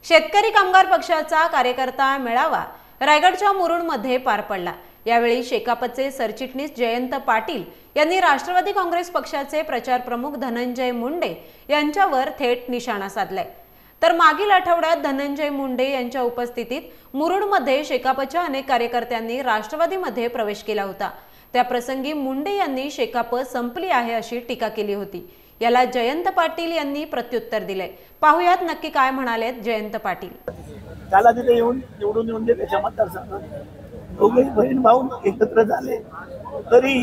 शेतकरी कामगार पक्षाचा कार्यकर्ता मेळावा रायगडच्या मुरुडमध्ये पार पडला। यावेळी शेकापचे सरचिटणीस जयंत पाटील यांनी राष्ट्रवादी काँग्रेस पक्षाचे प्रचार प्रमुख धनंजय मुंडे यांच्यावर थेट निशाणा साधलाय। तर मागील आठवड्यात धनंजय मुंडे यांच्या उपस्थितीत मुरुडमध्ये शेकापच्या अनेक कार्यकर्त्यांनी राष्ट्रवादीमध्ये प्रवेश केला होता। त्या प्रसंगी मुंडे यांनी शेकाप संपली आहे अशी टीका केली होती। याला जयंत पाटील यांनी प्रत्युत्तर दिले। पाहुयात नक्की काय म्हणालेत जयंत पाटील। त्याला तिथे येऊन निवडून येऊन दे, त्याच्या मतदारसंघात दोघे बहीण भाऊ एकत्र झाले तरी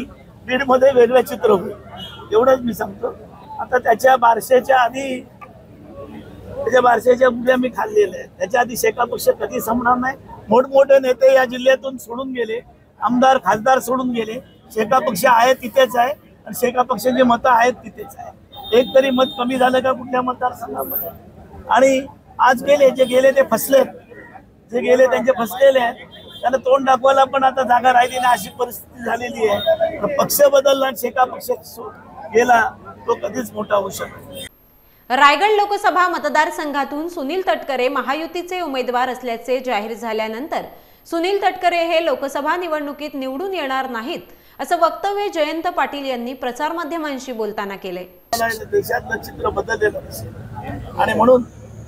बीडमध्ये वेगळं चित्र होईल एवढंच मी सांगतो। आता त्याच्या बारशेच्या आधी त्याच्या बारशेच्या मुल्या मी खाल्लेल्या आहेत। त्याच्या आधी शेका पक्ष कधी संपणार नाही। मोठमोठे नेते या जिल्ह्यातून सोडून गेले, आमदार खासदार सोडून गेले। शेका पक्ष आहे तिथेच आहे आणि शेका पक्षाची मतं आहेत तिथेच आहे। एक तरी मत कमी झालं का कुठल्या मतदारसंघामध्ये? आणि आज जे गेले ते फसले, जे गेले त्यांचे फसलेले आहेत। त्यांना तोंड दाखवायला पण आता जागा राहिली नाही अशी परिस्थिती झालेली आहे। तर पक्ष बदलला आणि शेका पक्ष गेला तो कधीच मोठा होऊ शकतो। रायगड लोकसभा मतदारसंघातून सुनील तटकरे महायुतीचे उमेदवार असल्याचे जाहीर झाल्यानंतर सुनील तटकरे हे लोकसभा निवडणुकीत निवडून येणार नाहीत असं वक्तव्य जयंत पाटील यांनी प्रचार माध्यमांशी बोलताना केले। देशातलं चित्र बदललेलं दिसेल आणि म्हणून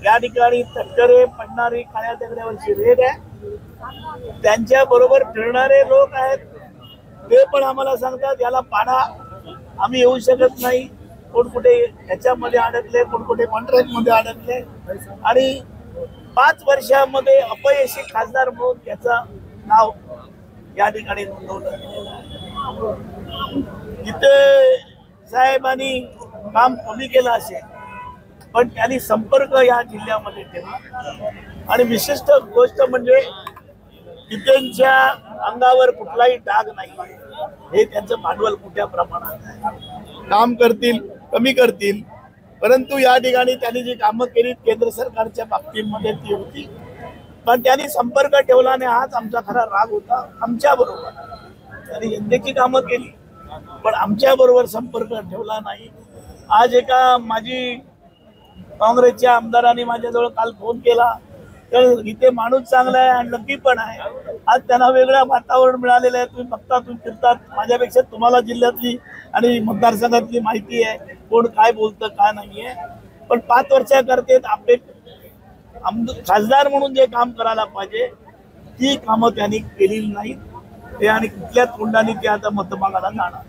या ठिकाणी तटकरे पडणारी काळ्या दगडावरची रेड आहे। त्यांच्या बरोबर फिरणारे लोक आहेत ते पण आम्हाला सांगतात याला पाडा, आम्ही येऊ शकत नाही। कोण कुठे ह्याच्यामध्ये अडकले, कोण कुठे कॉन्ट्रॅक्ट मध्ये अडकले आणि 5 वर्षामध्ये अपयशी खासदार म्हणून त्याचं नाव या ठिकाणी नोंदवलं गेलेलं आहे। इथे साहेबांनी काम कमी केलं असेल पण त्यांनी संपर्क या जिल्ह्यामध्ये ठेवला आणि विशिष्ट गोष्ट म्हणजे त्यांच्या अंगावर कुठलाही डाग नाही। हे त्यांचं भांडवल मोठ्या प्रमाणात आहे। काम करतील, कमी करतील, परंतु या ठिकाणी त्यांनी जी कामं केली केंद्र सरकारच्या बाबतीमध्ये ती होती, पण त्यांनी संपर्क ठेवला आणि हाच आमचा खरा राग होता। आमच्या बरोबर त्यांनी यंदाची कामं केली पण आमच्या बरोबर संपर्क ठेवला नाही। आज एका माजी काँग्रेसच्या आमदारांनी माझ्याजवळ काल फोन केला तर इथे माणूस चांगला आहे आणि नक्की पण आहे। आज त्यांना वेगळं वातावरण मिळालेलं आहे। तुम्ही बघता, तुम्ही फिरतात, माझ्यापेक्षा तुम्हाला जिल्ह्यातली आणि मतदारसंघातली माहिती आहे कोण काय बोलतं काय नाहीये। पण 5 वर्षाकरते आपले खासदार म्हणून जे काम करायला पाहिजे ती कामं त्यांनी केलेली नाहीत आणि कुठल्या तोंडाने ते आता मत मागायला जाणार।